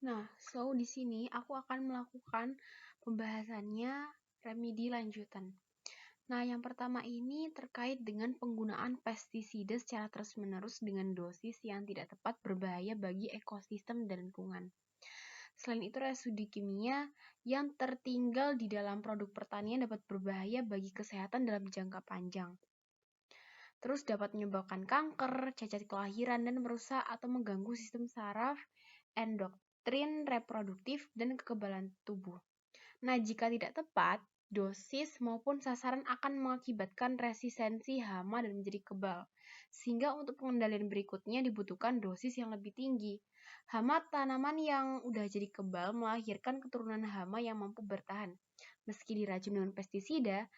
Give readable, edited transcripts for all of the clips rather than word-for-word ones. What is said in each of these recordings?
Nah, di sini aku akan melakukan pembahasannya remedi lanjutan. Nah, yang pertama ini terkait dengan penggunaan pestisida secara terus-menerus dengan dosis yang tidak tepat berbahaya bagi ekosistem dan lingkungan. Selain itu, residu kimia yang tertinggal di dalam produk pertanian dapat berbahaya bagi kesehatan dalam jangka panjang. Terus dapat menyebabkan kanker, cacat kelahiran, dan merusak atau mengganggu sistem saraf, endokrin, reproduktif, dan kekebalan tubuh. Nah, jika tidak tepat, dosis maupun sasaran akan mengakibatkan resistensi hama dan menjadi kebal. Sehingga untuk pengendalian berikutnya dibutuhkan dosis yang lebih tinggi. Hama tanaman yang udah jadi kebal melahirkan keturunan hama yang mampu bertahan meski diracun dengan pestisida,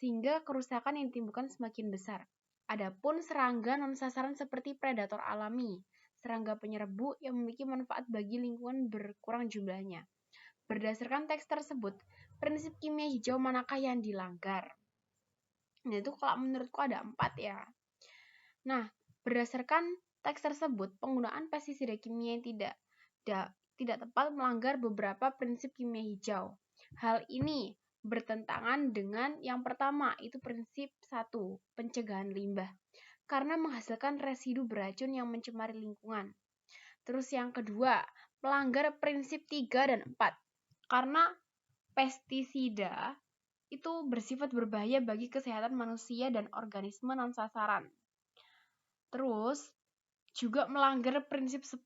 sehingga kerusakan yang ditimbulkan semakin besar. Adapun serangga non-sasaran seperti predator alami, serangga penyerbu yang memiliki manfaat bagi lingkungan berkurang jumlahnya. Berdasarkan teks tersebut, prinsip kimia hijau manakah yang dilanggar? Nah, itu kalau menurutku ada 4 ya. Nah, berdasarkan teks tersebut, penggunaan pestisida kimia yang tidak tepat melanggar beberapa prinsip kimia hijau. Hal ini bertentangan dengan yang pertama, itu prinsip 1, pencegahan limbah, karena menghasilkan residu beracun yang mencemari lingkungan. Terus yang kedua, melanggar prinsip 3 dan 4, karena pestisida itu bersifat berbahaya bagi kesehatan manusia dan organisme non-sasaran. Terus juga melanggar prinsip 10,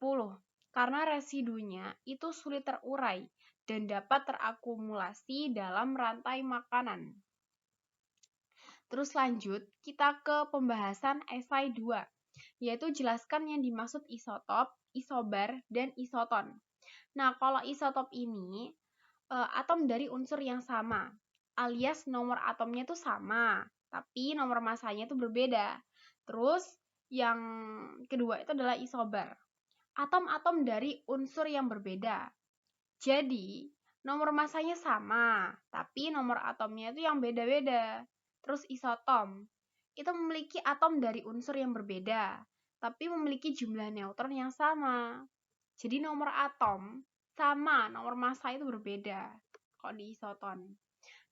karena residunya itu sulit terurai dan dapat terakumulasi dalam rantai makanan. Terus lanjut, kita ke pembahasan esai 2, yaitu jelaskan yang dimaksud isotop, isobar, dan isoton. Nah, kalau isotop ini atom dari unsur yang sama, alias nomor atomnya itu sama, tapi nomor masanya itu berbeda. Terus yang kedua itu adalah isobar, atom-atom dari unsur yang berbeda. Jadi, nomor masanya sama, tapi nomor atomnya itu yang beda-beda. Terus isoton, itu memiliki atom dari unsur yang berbeda, tapi memiliki jumlah neutron yang sama. Jadi nomor atom sama, nomor massa itu berbeda kalau di isoton.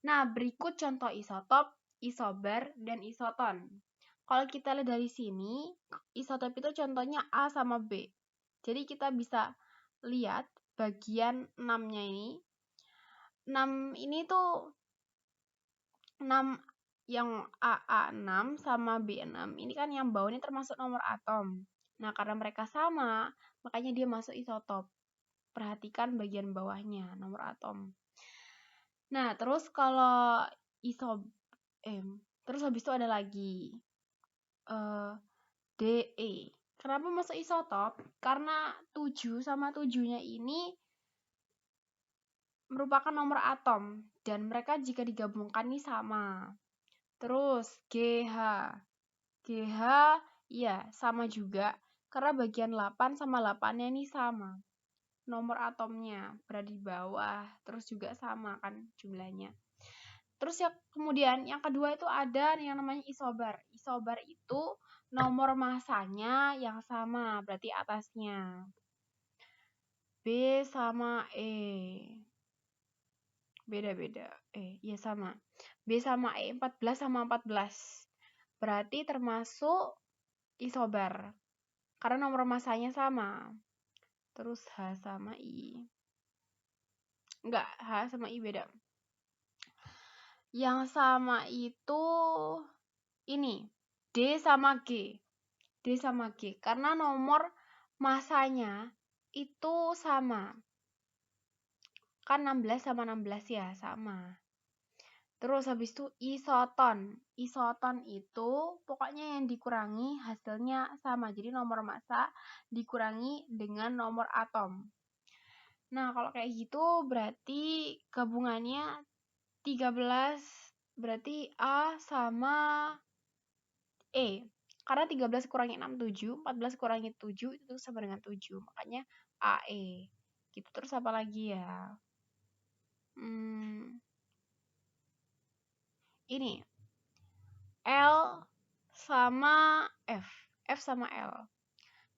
Nah, berikut contoh isotop, isobar, dan isoton. Kalau kita lihat dari sini, isotop itu contohnya A sama B. Jadi kita bisa lihat bagian 6-nya ini. 6 ini tuh 6 yang AA6 sama B6. Ini kan yang bawah ini termasuk nomor atom. Nah, karena mereka sama, makanya dia masuk isotop. Perhatikan bagian bawahnya, nomor atom. Nah, terus kalau terus habis itu ada lagi DE. Kenapa masuk isotop? Karena 7 sama 7-nya ini merupakan nomor atom dan mereka jika digabungkan ini sama. Terus GH. GH ya sama juga karena bagian 8 sama 8-nya ini sama. Nomor atomnya berada di bawah, terus juga sama kan jumlahnya. Terus ya kemudian yang kedua itu ada yang namanya isobar. Isobar itu nomor massanya yang sama, berarti atasnya. B sama E. Beda-beda. Ya sama. B sama E 14 sama 14. Berarti termasuk isobar. Karena nomor massanya sama. Terus H sama I. Enggak, H sama I beda. Yang sama itu ini, D sama G. D sama G. Karena nomor massanya itu sama. Kan 16 sama 16 ya, sama. Terus habis itu isoton. Isoton itu pokoknya yang dikurangi hasilnya sama. Jadi nomor massa dikurangi dengan nomor atom. Nah, kalau kayak gitu berarti gabungannya 13, berarti A sama E. Karena 13 kurangi 6, 7. 14 kurangi 7 itu sama dengan 7. Makanya AE. Gitu. Terus apa lagi ya? Ini. L sama F. F sama L.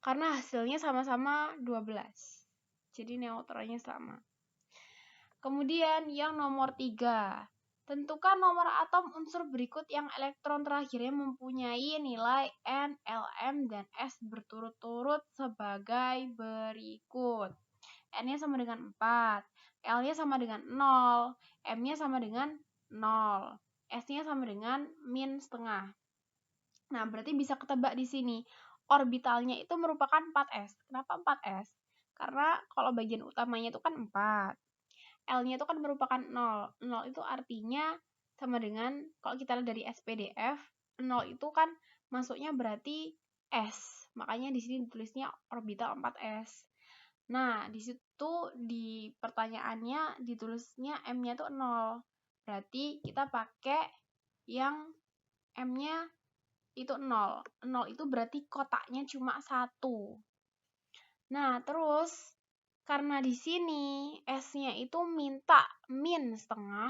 Karena hasilnya sama-sama 12. Jadi neutralnya sama. Kemudian yang nomor 3. Tentukan nomor atom unsur berikut yang elektron terakhirnya mempunyai nilai N, Lm, dan S berturut-turut sebagai berikut. N-nya sama dengan 4, L-nya sama dengan 0, M-nya sama dengan 0, S-nya sama dengan min setengah. Nah, berarti bisa ketebak di sini. Orbitalnya itu merupakan 4s. Kenapa 4s? Karena kalau bagian utamanya itu kan 4. L-nya itu kan merupakan 0. 0 itu artinya sama dengan, kalau kita lihat dari SPDF, 0 itu kan masuknya berarti S. Makanya di sini ditulisnya orbital 4s. Nah, di situ di pertanyaannya ditulisnya M-nya itu 0. Berarti kita pakai yang M-nya itu 0. 0 itu berarti kotaknya cuma 1. Nah, terus karena di sini S-nya itu minta min setengah,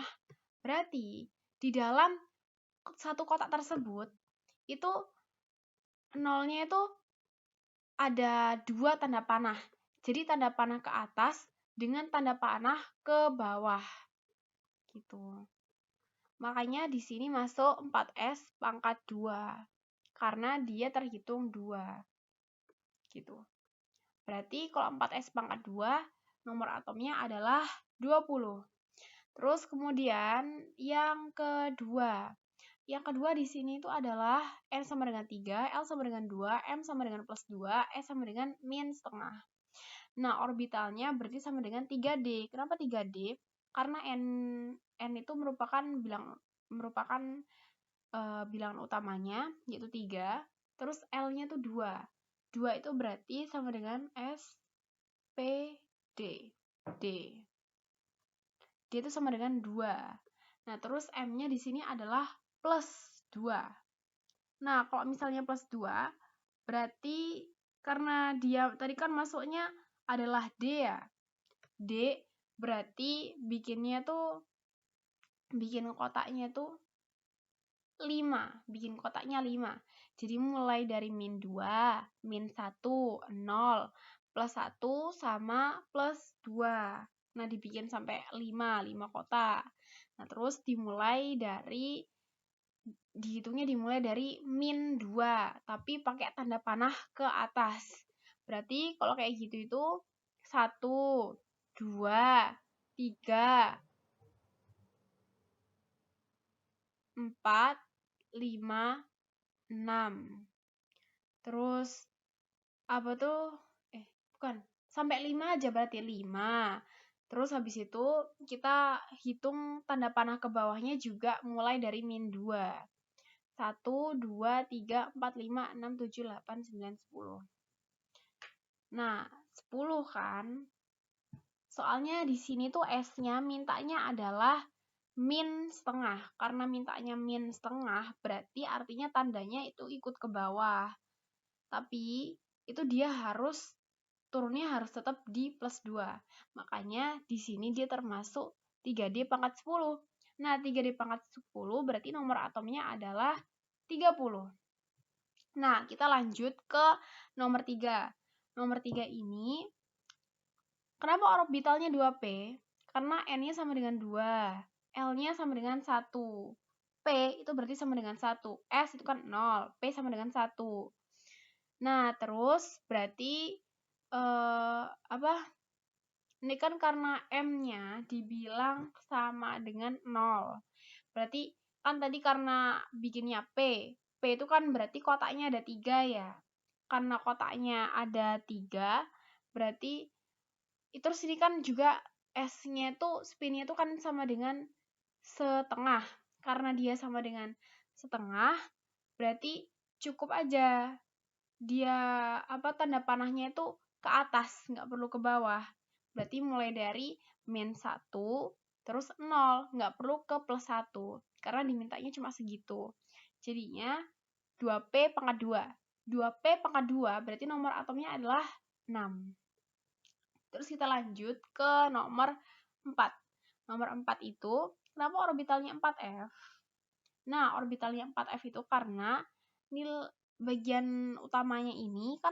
berarti di dalam satu kotak tersebut itu 0-nya itu ada 2 tanda panah. Jadi tanda panah ke atas dengan tanda panah ke bawah. Gitu. Makanya di sini masuk 4s pangkat 2. Karena dia terhitung 2. Gitu. Berarti kalau 4s pangkat 2, nomor atomnya adalah 20. Terus kemudian yang kedua. Yang kedua di sini itu adalah N sama dengan 3, L sama dengan 2, M sama dengan plus 2, S sama dengan min setengah. Nah, orbitalnya berarti sama dengan 3D. Kenapa 3D? Karena N itu merupakan bilangan utamanya, yaitu 3. Terus L-nya itu 2. 2 itu berarti sama dengan SPD. D itu sama dengan 2. Nah, terus M-nya di sini adalah plus 2. Nah, kalau misalnya plus 2, berarti karena dia tadi kan masuknya adalah D ya. D berarti bikin kotaknya tuh 5. Bikin kotaknya 5. Jadi mulai dari min 2, min 1, 0, plus 1 sama plus 2. Nah, dibikin sampai 5 kotak. Nah, terus dihitungnya dimulai dari min 2, tapi pakai tanda panah ke atas. Berarti kalau kayak gitu itu 1, 2, 3, 4, 5, 6. Terus apa tuh? Bukan. Sampai 5 aja berarti 5. Terus habis itu kita hitung tanda panah ke bawahnya juga mulai dari min 2. 1, 2, 3, 4, 5, 6, 7, 8, 9, 10. Nah, 10 kan? Soalnya di sini tuh S-nya mintanya adalah min setengah. Karena mintanya min setengah, berarti artinya tandanya itu ikut ke bawah. Tapi itu dia turunnya harus tetap di plus 2. Makanya di sini dia termasuk 3D pangkat 10. Nah, 3D pangkat 10 berarti nomor atomnya adalah 30. Nah, kita lanjut ke nomor 3. Nomor 3 ini, kenapa orbitalnya 2p? Karena N-nya sama dengan 2, L-nya sama dengan 1. P itu berarti sama dengan 1. S itu kan 0, P sama dengan 1. Nah, terus berarti ini kan karena M-nya dibilang sama dengan 0. Berarti kan tadi karena bikinnya P itu kan berarti kotaknya ada 3 ya. Karena kotaknya ada 3, berarti terus ini kan juga S-nya itu spinnya itu kan sama dengan setengah. Karena dia sama dengan setengah, berarti cukup aja dia tanda panahnya itu ke atas, nggak perlu ke bawah. Berarti mulai dari min 1 terus 0, nggak perlu ke plus 1 karena dimintanya cuma segitu. Jadinya 2p pangkat 2. 2p pangkat 2 berarti nomor atomnya adalah 6. Terus kita lanjut ke nomor 4. Nomor 4 itu, kenapa orbitalnya 4f? Nah, orbitalnya 4f itu karena bagian utamanya ini kan